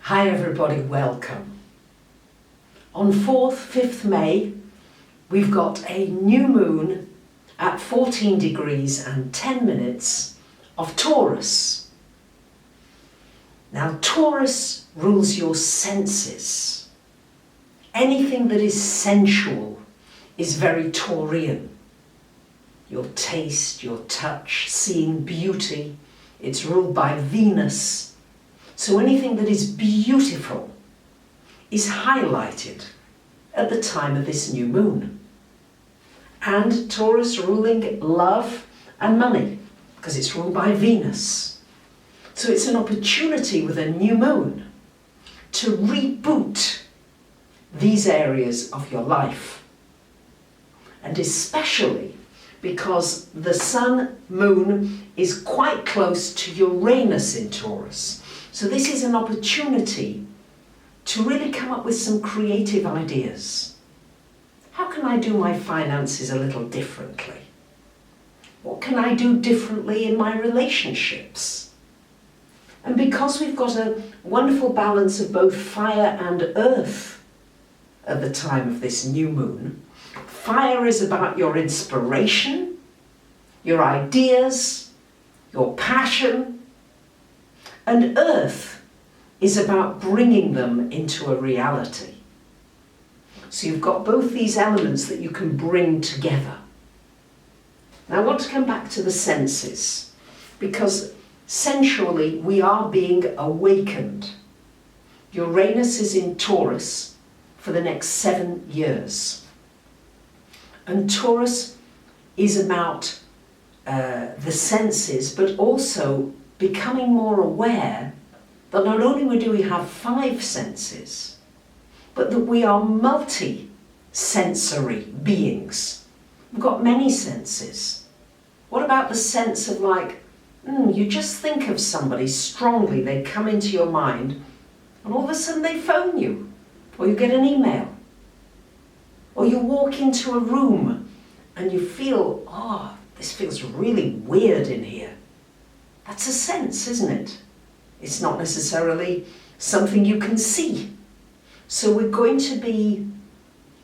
Hi everybody, welcome. On 4th, 5th May, we've got a new moon at 14 degrees and 10 minutes of Taurus. Now Taurus rules your senses. Anything that is sensual is very Taurian. Your taste, your touch, seeing beauty, it's ruled by Venus. So anything that is beautiful is highlighted at the time of this new moon. And Taurus ruling love and money, because it's ruled by Venus. So it's an opportunity with a new moon to reboot these areas of your life. And especially because the sun moon is quite close to Uranus in Taurus. So this is an opportunity to really come up with some creative ideas. How can I do my finances a little differently? What can I do differently in my relationships? And because we've got a wonderful balance of both fire and earth at the time of this new moon, fire is about your inspiration, your ideas, your passion, and earth is about bringing them into a reality. So you've got both these elements that you can bring together. Now I want to come back to the senses, because sensually we are being awakened. Uranus is in Taurus for the next 7 years. And Taurus is about the senses, but also becoming more aware that not only do we have 5 senses, but that we are multi-sensory beings. We've got many senses. What about the sense of you just think of somebody strongly, they come into your mind, and all of a sudden they phone you, or you get an email, or you walk into a room and you feel, this feels really weird in here. That's a sense, isn't it? It's not necessarily something you can see. So we're going to be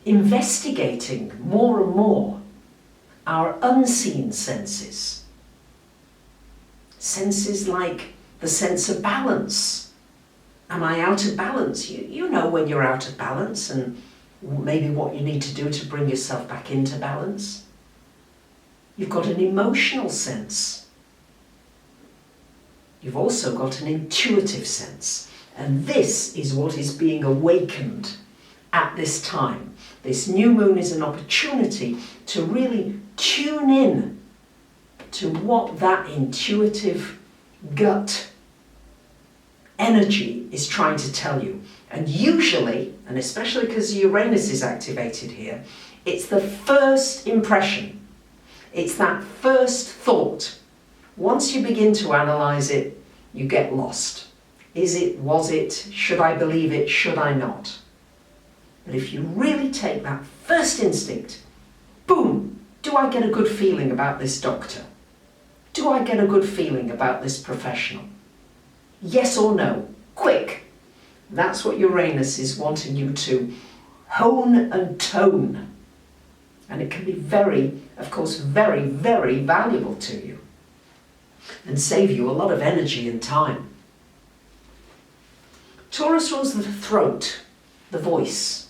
investigating more and more our unseen senses. Senses like the sense of balance. Am I out of balance? You know when you're out of balance and maybe what you need to do to bring yourself back into balance. You've got an emotional sense. You've also got an intuitive sense, and this is what is being awakened at this time. This new moon is an opportunity to really tune in to what that intuitive gut energy is trying to tell you. And usually, and especially because Uranus is activated here, it's the first impression. It's that first thought. Once you begin to analyze it, you get lost. Is it? Was it? Should I believe it? Should I not? But if you really take that first instinct, boom, do I get a good feeling about this doctor? Do I get a good feeling about this professional? Yes or no? Quick. That's what Uranus is wanting you to hone and tone. And it can be very, of course, very, very valuable to you and save you a lot of energy and time. Taurus rules the throat, the voice.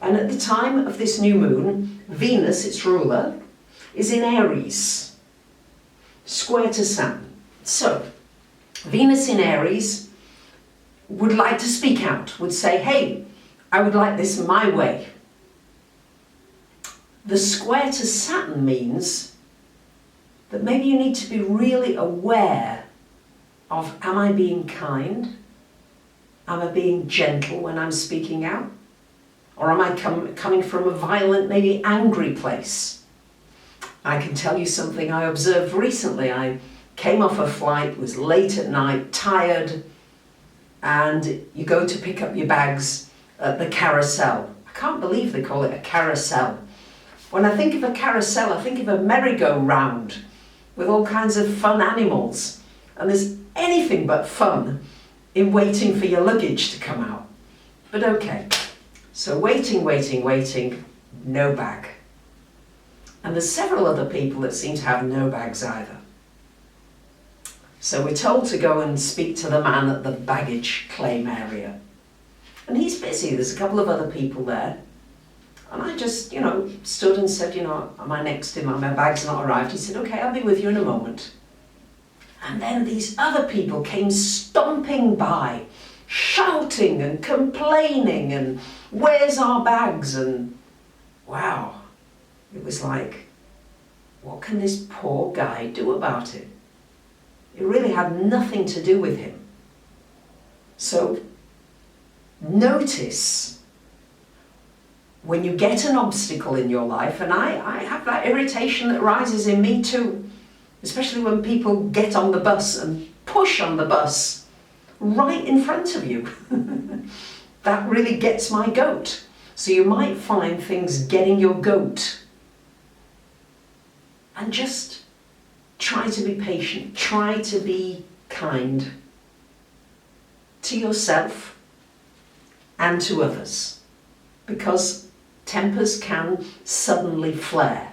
And at the time of this new moon, Venus, its ruler, is in Aries, square to Saturn. So, Venus in Aries would like to speak out, would say, hey, I would like this my way. The square to Saturn means that maybe you need to be really aware of, am I being kind? Am I being gentle when I'm speaking out? Or am I coming from a violent, maybe angry place? I can tell you something I observed recently. I came off a flight, was late at night, tired, and you go to pick up your bags at the carousel. I can't believe they call it a carousel. When I think of a carousel, I think of a merry-go-round with all kinds of fun animals. And there's anything but fun in waiting for your luggage to come out. But okay, so waiting, no bag. And there's several other people that seem to have no bags either. So we're told to go and speak to the man at the baggage claim area. And he's busy, there's a couple of other people there. And I just, stood and said, am I next to him? My bag's not arrived. He said, okay, I'll be with you in a moment. And then these other people came stomping by, shouting and complaining and where's our bags? And wow, it was like, what can this poor guy do about it? It really had nothing to do with him. So notice when you get an obstacle in your life, and I have that irritation that rises in me too, especially when people get on the bus and push on the bus right in front of you. That really gets my goat. So you might find things getting your goat. And just try to be patient, try to be kind to yourself and to others, because tempers can suddenly flare.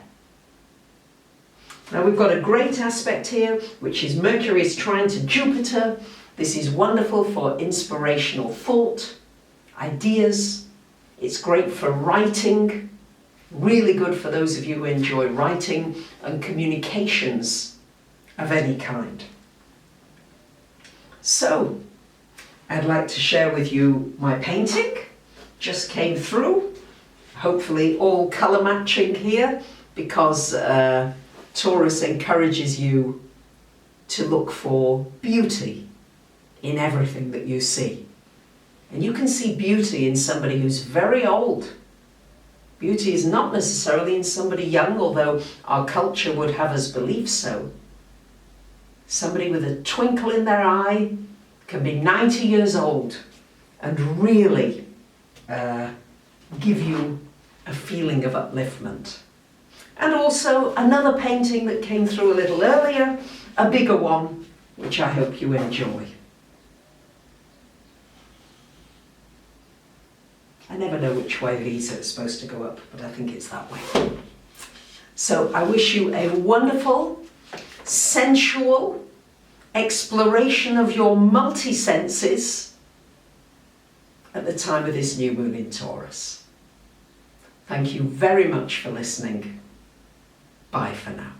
Now we've got a great aspect here, which is Mercury is trine to Jupiter. This is wonderful for inspirational thought, ideas. It's great for writing, really good for those of you who enjoy writing and communications of any kind. So, I'd like to share with you my painting. Just came through, hopefully all colour matching here, because Taurus encourages you to look for beauty in everything that you see. And you can see beauty in somebody who's very old. Beauty is not necessarily in somebody young, although our culture would have us believe so. Somebody with a twinkle in their eye can be 90 years old and really give you a feeling of upliftment. And also another painting that came through a little earlier, a bigger one, which I hope you enjoy. I never know which way these are supposed to go up, but I think it's that way. So I wish you a wonderful, sensual exploration of your multi-senses at the time of this new moon in Taurus. Thank you very much for listening. Bye for now.